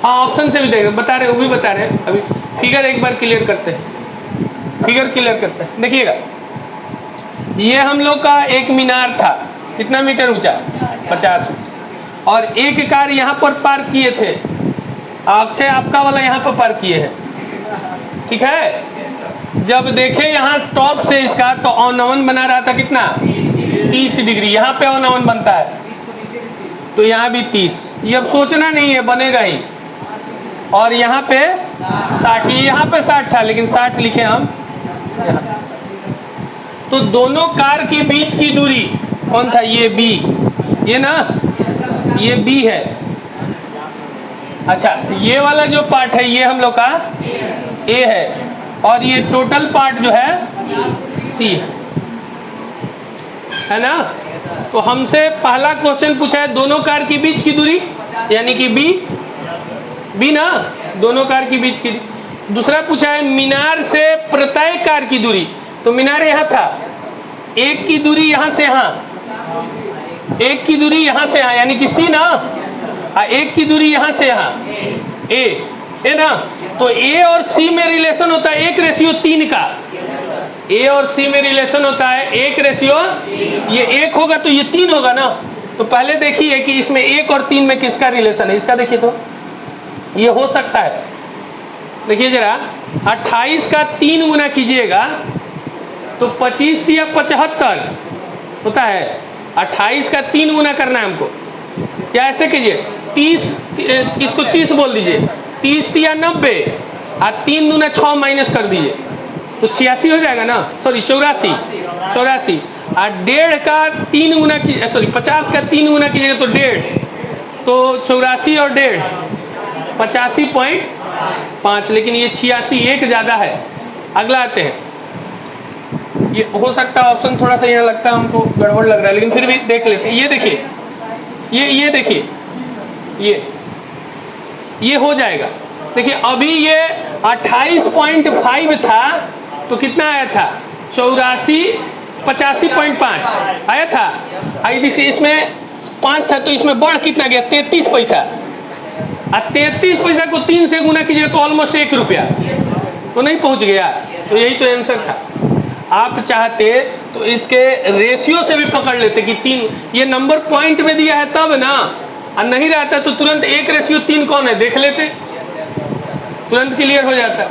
हाँ ऑप्शन से भी देख बता रहे, वो भी बता रहे हैं। अभी फिगर एक बार क्लियर करते हैं, फिगर क्लियर करते हैं। देखिएगा ये हम लोग का एक मीनार था, कितना मीटर ऊंचा 50, और एक कार यहाँ पर पार्क किए थे, अक्षय आपका वाला यहाँ पर पार्क किए हैं, ठीक है। जब देखे यहाँ टॉप से इसका, तो अवनमन बना रहा था कितना 30 डिग्री, यहाँ पे अवनमन बनता है तो यहाँ भी 30, ये अब सोचना नहीं है, बनेगा ही। और यहाँ पे 60, यहाँ पे 60 था लेकिन 60 लिखे हम यहाँ। तो दोनों कार के बीच की दूरी कौन था, ये बी, ये ना, ये बी है। अच्छा ये वाला जो पार्ट है ये हम लोग का ए है और ये टोटल पार्ट जो है सी है ना। तो हमसे पहला क्वेश्चन पूछा है दोनों कार के बीच की दूरी, यानी कि बी ना, दोनों कार के बीच की। दूसरा पूछा है मीनार से प्रत्येक कार की दूरी, तो मीनार यहाँ था, एक की दूरी यहाँ से यहाँ, एक की दूरी यहाँ से यहाँ, यानी कि सी ना, एक की दूरी यहाँ से यहाँ ए है ना। तो ए और सी में रिलेशन होता है 1:3 का, ए और सी में रिलेशन होता है 1:, ये 1 होगा तो ये 3 होगा ना। तो पहले देखिए कि इसमें 1 और 3 में किसका रिलेशन है, इसका देखिए तो ये हो सकता है। देखिए जरा 28 का 3 गुना कीजिएगा तो 25 दिया 75 होता है। 28 का 3 गुना करना है हमको, क्या ऐसे कीजिए 30, इसको 30 बोल दीजिए, 30 दिया 90 और 3 दूना 6 माइनस कर दीजिए तो 86 हो जाएगा ना, सॉरी 84। और 1.5 का 3 गुना की, सॉरी 50 का 3 गुना कीजिएगा तो 1.5, तो 84 और 1.5 85.5, लेकिन ये 86 एक ज़्यादा है। अगला आते हैं, ये हो सकता है ऑप्शन थोड़ा सा यहाँ लगता है हमको गड़बड़ लग रहा है, लेकिन फिर भी देख लेते हैं। ये देखिए, ये देखिए, ये हो जाएगा। देखिए अभी ये 28.5 था तो कितना आया था 85.5 आया था। आई देखिए इसमें 5 था तो इसमें बढ़ कितना गया 33 पैसा, और 33 पैसा को 3 से गुना कीजिए तो ऑलमोस्ट 1 रुपया, तो नहीं पहुंच गया। तो यही तो आंसर था। आप चाहते तो इसके रेशियो से भी पकड़ लेते कि 3, ये नंबर पॉइंट में दिया है तब ना, और नहीं रहता तो तुरंत 1:3 कौन है देख लेते, तुरंत क्लियर हो जाता।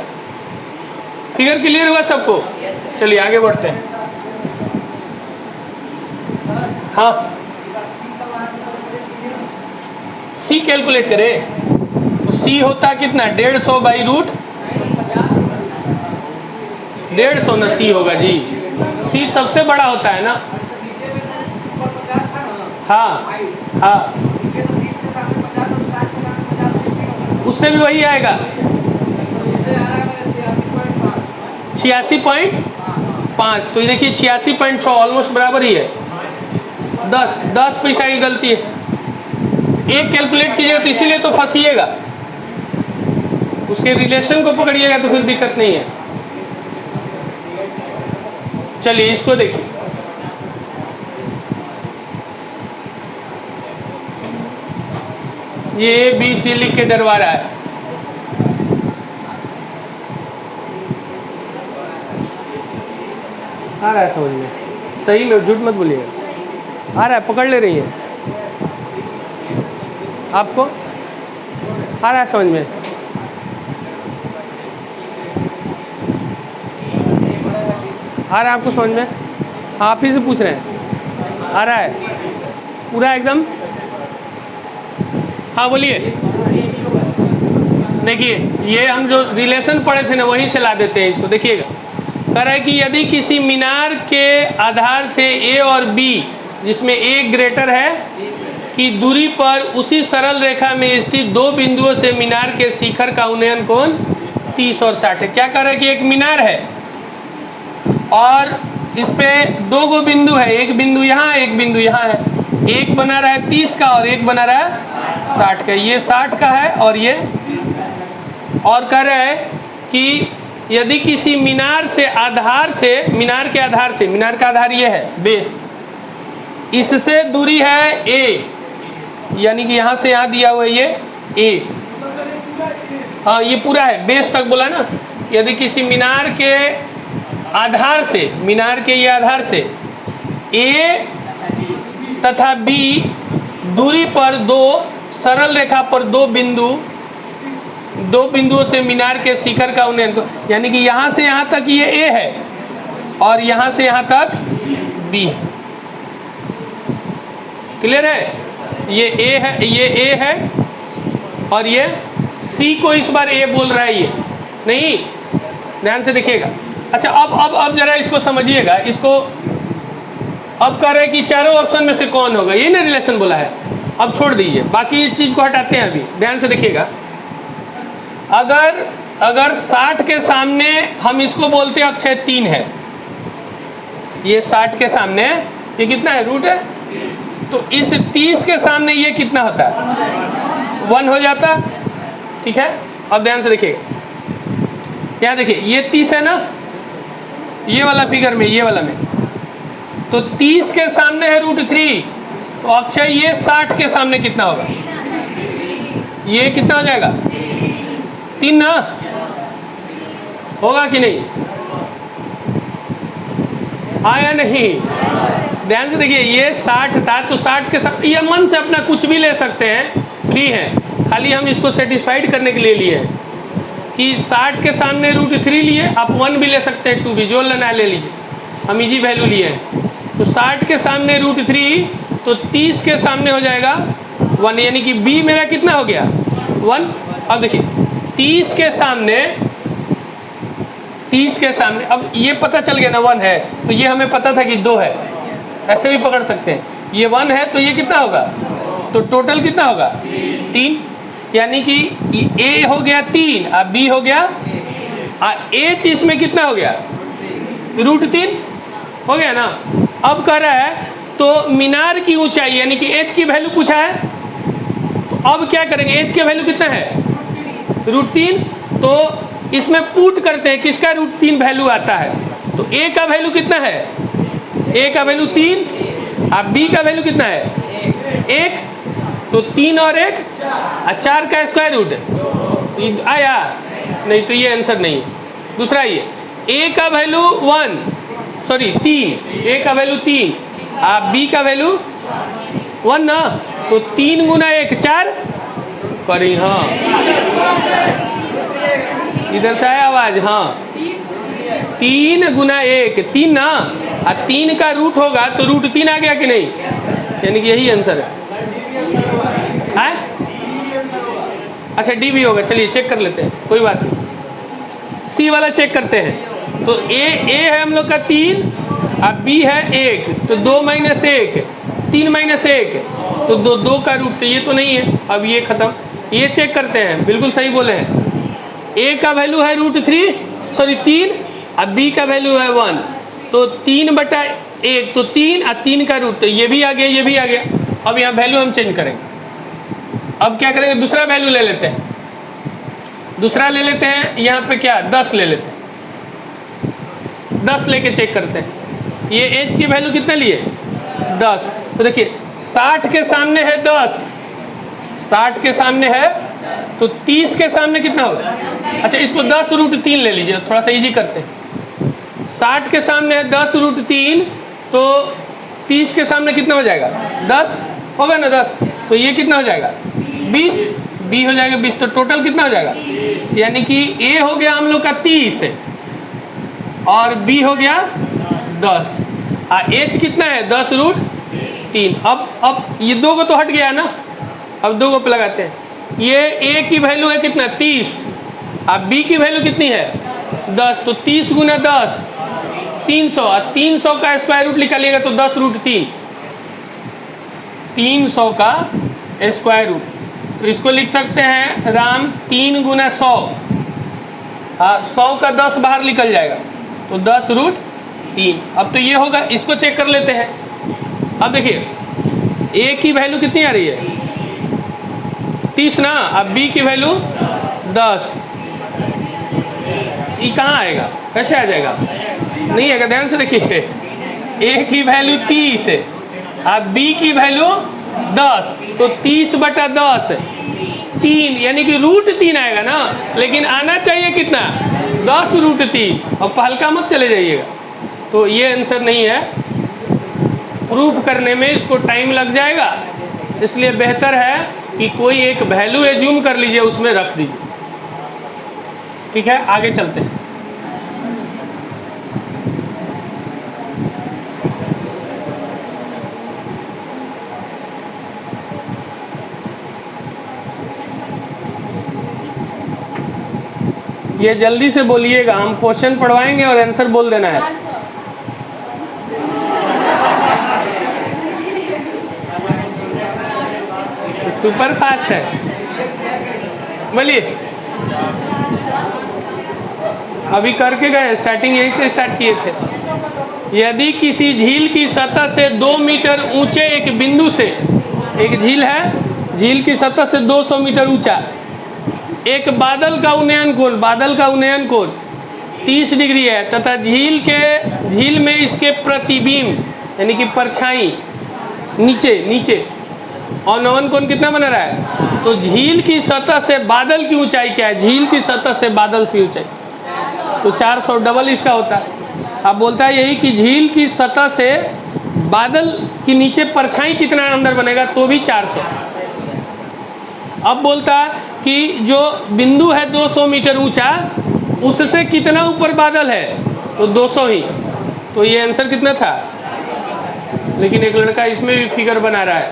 फिगर क्लियर हुआ सबको? चलिए आगे बढ़ते हैं। हाँ सी कैलकुलेट करें तो सी होता कितना 150 बाई रूट 150 ना सी होगा जी, सी सबसे बड़ा होता है ना। हाँ हाँ उससे भी वही आएगा 86.5, तो ये देखिए 86.6 ऑलमोस्ट बराबर ही है। 10 पैसा की गलती है, एक कैलकुलेट कीजिएगा तो इसीलिए तो फंसिएगा, उसके रिलेशन को पकड़िएगा तो फिर दिक्कत नहीं है। चलिए इसको देखिए, ये ABC लिख के डरवा रहा है। आ रहा है समझ में, सही में झूठ मत बोलिएगा, आ रहा है, पकड़ ले रही है आपको, आ रहा है समझ में। आ रहा है आपको समझ में? आप ही से पूछ रहे हैं, आ रहा है पूरा एकदम? हाँ बोलिए। देखिए ये हम जो रिलेशन पढ़े थे ना वहीं से ला देते हैं इसको। देखिएगा कह रहा है कि यदि किसी मीनार के आधार से ए और बी, जिसमें ए ग्रेटर है, की दूरी पर उसी सरल रेखा में स्थित 2 बिंदुओं से मीनार के शिखर का उन्नयन कोण 30 और 60 है। क्या कह रहा है कि एक मीनार है और इस पे 2 गो बिंदु है, एक बिंदु यहाँ एक बिंदु यहाँ है, एक बना रहा है 30 का और एक बना रहा है 60 का, ये 60 का है और ये, और कह रहा है कि यदि किसी मीनार से आधार से, मीनार के आधार से, मीनार का आधार ये है बेस, इससे दूरी है a, यानी कि यहाँ से यहाँ दिया हुआ है ये a, हाँ ये पूरा है बेस तक बोला ना। यदि किसी मीनार के आधार से, मीनार के ये आधार से a तथा b दूरी पर 2 सरल रेखा पर 2 बिंदुओं से मीनार के शिखर का उन्नयन, यानी कि यहाँ से यहाँ तक ये a है और यहाँ से यहाँ तक b है। क्लियर है? ये a है, ये a है और ये c को इस बार a बोल रहा है, ये नहीं, ध्यान से देखिएगा। अच्छा अब जरा इसको समझिएगा, इसको अब कह रहे हैं कि चारों ऑप्शन में से कौन होगा, यही ना रिलेशन बोला है। अब छोड़ दीजिए, बाकी चीज को हटाते हैं अभी, ध्यान से देखिएगा। अगर अगर 60 के सामने हम इसको बोलते हैं अक्षय 3 है, ये 60 के सामने ये कितना है, रूट है, तो इस 30 के सामने ये कितना होता है, 1 हो जाता। ठीक है, अब ध्यान से देखिए, यहाँ देखिए ये 30 है ना, ये वाला फिगर में, ये वाला में, तो 30 के सामने है √3, तो अक्षय ये 60 के सामने कितना होगा, ये कितना हो जाएगा, 3 ना, होगा कि नहीं, आया नहीं। ध्यान से देखिए, ये 60 था तो 60 के साथ, ये मन से अपना कुछ भी ले सकते हैं, फ्री है, खाली हम इसको सेटिस्फाइड करने के लिए लिए हैं कि 60 के सामने √3 लिए, आप 1 भी ले सकते हैं, 2 भी, जो लेना है ले लीजिए, हम इजी वैल्यू लिए हैं। तो 60 के सामने √3, तो 30 के सामने हो जाएगा 1, यानी कि बी मेरा कितना हो गया, 1। अब देखिए 30 के सामने, 30 के सामने, अब ये पता चल गया ना 1 है, तो ये हमें पता था कि 2 है, ऐसे भी पकड़ सकते हैं, ये 1 है तो ये कितना होगा, तो टोटल कितना होगा, 3, यानी कि ए हो गया 3 और बी हो गया, एच इसमें कितना हो गया, √3 हो गया ना। अब कह रहा है तो मीनार की ऊंचाई, यानी कि एच की वैल्यू पूछा है, तो अब क्या करेंगे, एच की वैल्यू कितना है, √3, तो इसमें पुट करते हैं किसका √3 वैल्यू आता है, तो ए का वैल्यू कितना है, ए का वैल्यू 3 और बी का वैल्यू कितना है, 1, तो 3 और 1 और 4 का स्क्वायर रूट आया नहीं, तो ये आंसर नहीं है। दूसरा ये ए का वैल्यू 3, ए का वैल्यू 3 और बी का वैल्यू 1 ना, तो 3 गुना 1 4 करी, हाँ इधर से आया आवाज, हाँ 3 गुना 1 3 ना, और 3 का रूट होगा तो √3 आ गया कि नहीं, यानी कि यही आंसर है। अच्छा डी भी होगा, चलिए चेक कर लेते हैं, कोई बात नहीं। सी वाला चेक करते हैं, तो ए है हम लोग का 3 और बी है 1, तो 2 - 1 3 - 1, तो 2 का रूट, तो ये तो नहीं है, अब ये खत्म। ये चेक करते हैं, बिल्कुल सही बोले हैं, ए का वैल्यू है √3 और बी का वैल्यू है 1, तो 3/1, तो 3 और 3 का रूट, तो ये भी आ गया, ये भी आ गया। अब यहाँ वैल्यू हम चेंज करेंगे, अब क्या करेंगे, दूसरा वैल्यू ले लेते हैं, दूसरा ले लेते हैं, यहाँ पे क्या 10 ले लेते हैं, 10 लेके चेक करते हैं, ये एच की वैल्यू कितना लिए 10, तो देखिए 60 के सामने है 10, 60 के सामने है, तो 30 के सामने कितना होगा, अच्छा इसको 10 √3 ले लीजिए, थोड़ा सा इजी करते हैं। 60 के सामने है 10 √3, तो 30 के सामने कितना हो जाएगा, 10 होगा ना, 10, तो ये कितना हो जाएगा 20, बी हो जाएगा 20, तो टोटल कितना हो जाएगा, यानी कि ए हो गया हम लोग का 30 और बी हो गया 10, और एच कितना है 10 √3। अब ये 2 को तो हट गया ना, अब 2 को पे लगाते हैं, ये ए की वैल्यू है कितना 30 और बी की वैल्यू कितनी है 10, तो 30 गुना 10 300, और 300 का स्क्वायर रूट निकालिएगा तो 10 √3, 300 का स्क्वायर रूट, तो इसको लिख सकते हैं राम 3 गुना 100, हाँ 100 का 10 बाहर निकल जाएगा, तो 10 √3। अब तो ये होगा, इसको चेक कर लेते हैं। अब देखिए ए की वैल्यू कितनी आ रही है 30 ना, अब बी की वैल्यू 10, ये कहाँ आएगा, कैसे आ जाएगा, नहीं आएगा। ध्यान से देखिए, ए की वैल्यू 30 है और बी की वैल्यू 10, तो 30/10 3, यानी कि √3 आएगा ना, लेकिन आना चाहिए कितना 10 √3, और हल्का मत चले जाइएगा, तो ये आंसर नहीं है। प्रूफ करने में इसको टाइम लग जाएगा, इसलिए बेहतर है कि कोई एक वैल्यू एज्यूम कर लीजिए, उसमें रख दीजिए। ठीक है, आगे चलते हैं। ये जल्दी से बोलिएगा, हम क्वेश्चन पढ़वाएंगे और आंसर बोल देना है। सुपर फास्ट है, बोलिए। अभी करके गए, स्टार्टिंग यहीं से स्टार्ट किए थे। यदि किसी झील की सतह से 2 मीटर ऊंचे एक बिंदु से, एक झील है, झील की सतह से 200 मीटर ऊंचा एक बादल का उन्नयन कोण 30 डिग्री है तथा झील में इसके प्रतिबिंब यानी कि परछाई नीचे और नवन कोण कितना बना रहा है? तो झील की सतह से बादल की ऊंचाई क्या है? झील की सतह से बादल की ऊंचाई तो 400, डबल इसका होता है। अब बोलता है यही कि झील की सतह से बादल की नीचे परछाई कितना अंदर बनेगा? तो भी 400। अब बोलता है कि जो बिंदु है 200 मीटर ऊंचा, उससे कितना ऊपर बादल है? तो 200 ही। तो ये आंसर कितना था? लेकिन एक लड़का इसमें भी फिगर बना रहा है।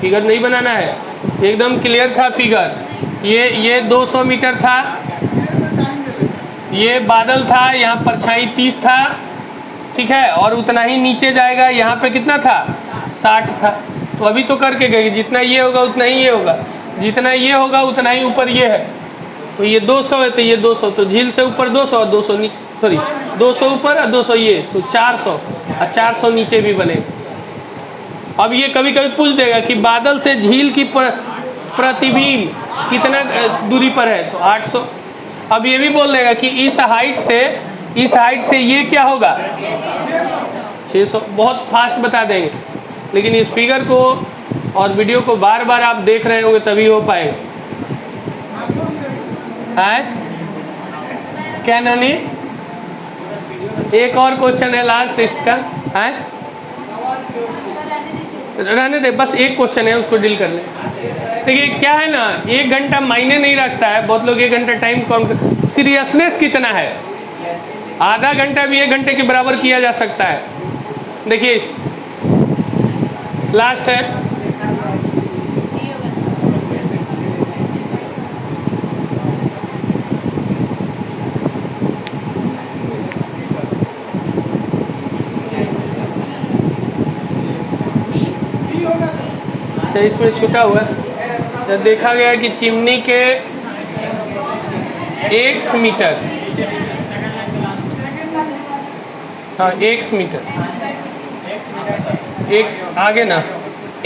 फिगर नहीं बनाना है, एकदम क्लियर था फिगर। ये 200 मीटर था, ये बादल था, यहाँ परछाई 30 था, ठीक है, और उतना ही नीचे जाएगा। यहाँ पे कितना था? 60 था। तो अभी तो करके गए, जितना ये होगा उतना ही ये होगा, जितना ये होगा उतना ही ऊपर ये है। तो ये 200 है तो ये 200, तो झील से ऊपर 200 और 200 नीचे, सॉरी 200 ऊपर और 200 ये, तो 400 और 400 नीचे भी बनेगा। अब ये कभी कभी पूछ देगा कि बादल से झील की प्रतिबिंब कितना दूरी पर है? तो 800। अब ये भी बोल देगा कि इस हाइट से ये क्या होगा? 600। बहुत फास्ट बता देंगे, लेकिन इस फिगर को और वीडियो को बार बार आप देख रहे होंगे तभी हो पाएगा। क्या नानी? एक और क्वेश्चन है लास्ट इसका। है रहने दे, बस एक क्वेश्चन है, उसको डील कर ले। देखिए क्या है ना, 1 घंटा मायने नहीं रखता है। बहुत लोग 1 घंटा टाइम कम, सीरियसनेस कितना है? आधा घंटा भी 1 घंटे के बराबर किया जा सकता है। देखिए लास्ट है, तो इसमें छूटा हुआ है। जब देखा गया कि चिमनी के 1 मीटर, हाँ 1 मीटर, एक आगे ना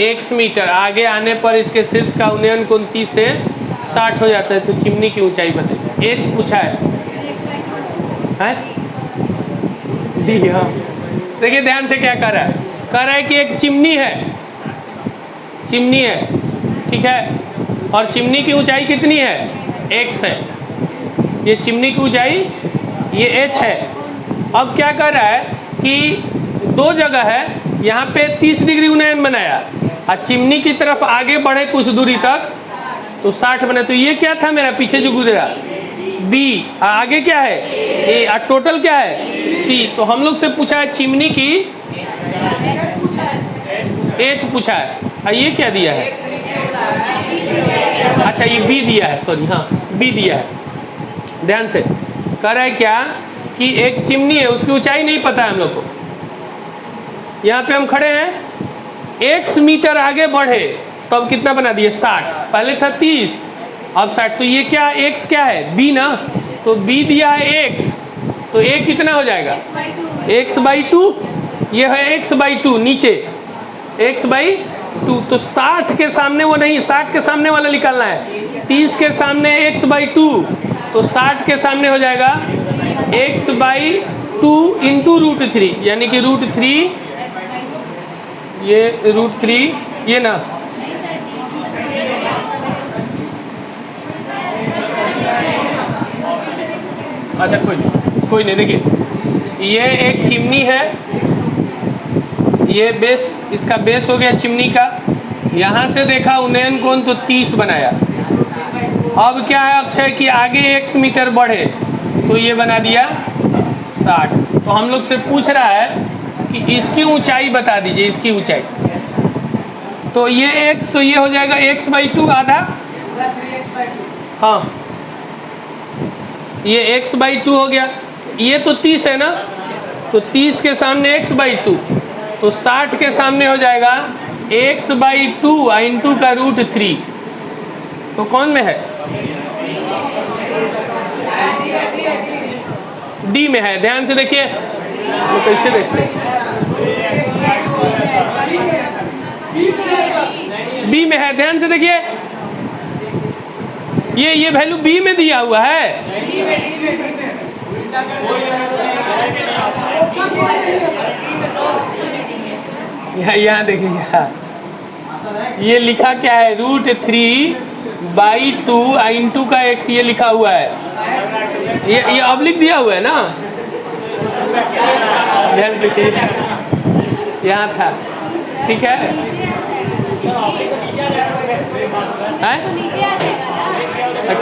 1 मीटर आगे आने पर इसके शीर्ष का उन्नयन कोण 30 से 60 हो जाता है। तो चिमनी की ऊंचाई बताइए। एच पूछा है डी। हाँ देखिए ध्यान से क्या कर रहा है, कह रहा है कि एक चिमनी है, ठीक है, और चिमनी की ऊंचाई कितनी है? x है। ये चिमनी की ऊंचाई ये h है। अब क्या कर रहा है कि 2 जगह है, यहाँ पे 30 डिग्री उन्नयन बनाया और चिमनी की तरफ आगे बढ़े कुछ दूरी तक तो 60 बने। तो ये क्या था मेरा पीछे जो गुजरा? b। आगे क्या है? a। और टोटल क्या है? c। तो हम लोग से पूछा है चिमनी की h पूछा है, और ये क्या दिया है? अच्छा ये b दिया है, सॉरी, हाँ b दिया है। ध्यान से कह रहा है क्या कि एक चिमनी है, उसकी ऊंचाई नहीं पता है हम लोग को। यहाँ पे हम खड़े हैं, x मीटर आगे बढ़े तो अब कितना बना दिए? 60। पहले था 30, अब 60। तो ये क्या x क्या है? b ना, तो b दिया है x, तो a कितना हो जाएगा? x/2। ये है x/2 नीचे, x/2। तो 60 के सामने वो नहीं, 60 के सामने वाला निकालना है। 30 के सामने x/2, तो 60 के सामने हो जाएगा x/2 इंटू √3, यानी कि √3, ये √3, ये ना अच्छा कोई नहीं। देखिए ये एक चिमनी है, ये बेस, इसका बेस हो गया चिमनी का। यहाँ से देखा उन्नयन कोण तो 30 बनाया। अब क्या है अक्षय कि आगे x मीटर बढ़े तो ये बना दिया 60। तो हम लोग से पूछ रहा है कि इसकी ऊंचाई बता दीजिए, इसकी ऊंचाई। तो ये x, तो ये हो जाएगा x/2 आधा, हाँ ये x/2 हो गया। ये तो 30 है ना, तो 30 के सामने x/2, तो 60 के सामने हो जाएगा x/2 इंटू का √3। तो कौन में है? डी में है, ध्यान से देखिए। तो कैसे देखते हैं, बी में है, ध्यान से देखिए। ये वैल्यू बी में दिया हुआ है। यहाँ देखिए, ये लिखा क्या है, √3/2 का x ये लिखा हुआ है। ये ऑब्लिक दिया हुआ है ना, ध्यान देखिए, यहाँ था, ठीक है।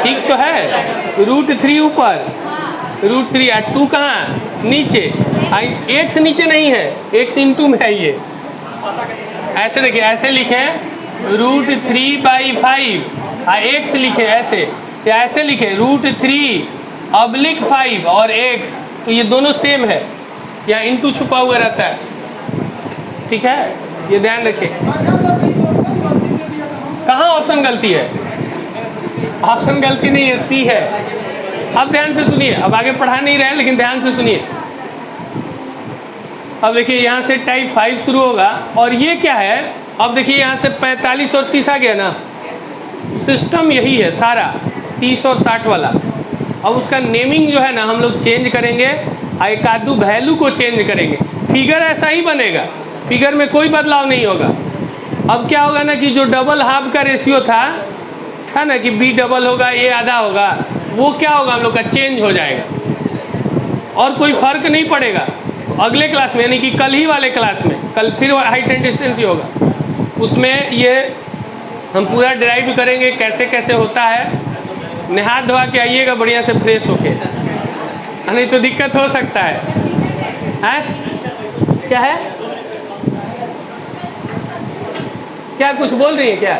ठीक तो है, √3 ऊपर, √3 2 कहाँ नीचे, x नीचे नहीं है, x इंटू में है ये। ऐसे देखिए, ऐसे लिखे √3/5 x लिखे ऐसे, या ऐसे लिखे √3/5 और x, तो ये दोनों सेम है, या इंटू छुपा हुआ रहता है, ठीक है, ये ध्यान रखिए। कहाँ ऑप्शन गलती है, ऑप्शन गलती नहीं है, सी है। अब ध्यान से सुनिए, अब आगे पढ़ा नहीं रहे लेकिन ध्यान से सुनिए। अब देखिए यहाँ से टाइप 5 शुरू होगा, और ये क्या है, अब देखिए यहाँ से 45 और 30 आ गया ना, सिस्टम यही है सारा, 30 और 60 वाला। अब उसका नेमिंग जो है ना हम लोग चेंज करेंगे, एक आधू वैल्यू को चेंज करेंगे, फिगर ऐसा ही बनेगा, फिगर में कोई बदलाव नहीं होगा। अब क्या होगा ना कि जो डबल हाफ का रेशियो था ना, कि बी डबल होगा, ए आधा होगा, वो क्या होगा हम लोग का चेंज हो जाएगा, और कोई फर्क नहीं पड़ेगा। अगले क्लास में, यानी कि कल ही वाले क्लास में, कल फिर हाइट एंड डिस्टेंस ही होगा, उसमें ये हम पूरा ड्राइव करेंगे कैसे कैसे होता है। नहा धोवा के आइएगा बढ़िया से फ्रेश होके, नहीं तो दिक्कत हो सकता है। क्या है, क्या कुछ बोल रही है क्या?